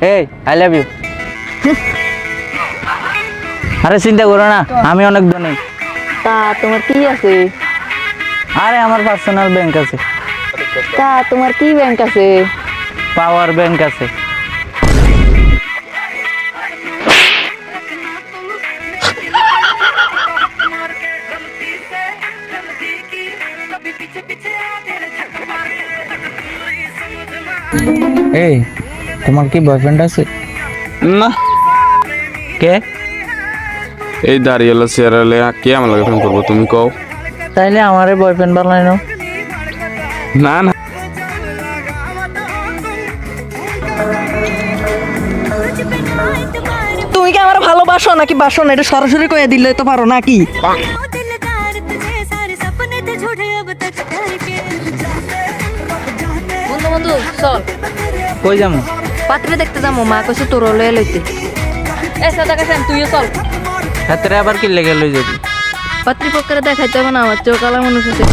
এই I love you. আরে চিন্তা করো না, আমি অনেক ধনী। তা তোমার কি আছে? আরে আমার পার্সোনাল ব্যাংক আছে। তা তোমার কি ব্যাংক আছে? পাওয়ার ব্যাংক আছে। এই তোমার কি বয়ফ্রেন্ড আছে? না, কে? এই দাঁড়িয়েলা চেয়ারালে কে আমার লাগে ফোন করবো তুমি কও। তাইলে আমারে বয়ফ্রেন্ড বানাই নাও। না না, তুমি কি আমার ভালোবাসো নাকি বাসো না, এটা সরাসরি কয়ে দিলে তো পারো নাকি? বন্ধু বন্ধু চল কই যাবো? পাত্রে দেখতে যাবো, মা কইছে তোর লয়ে লইতে। এ সাদা কাছেন তুইও চল। হাতে আবার কি লেগে লই যাবি? পাত্রী পক্ষে দেখাইতে হবে না, আমার চোখ কালা মানুষ আছে।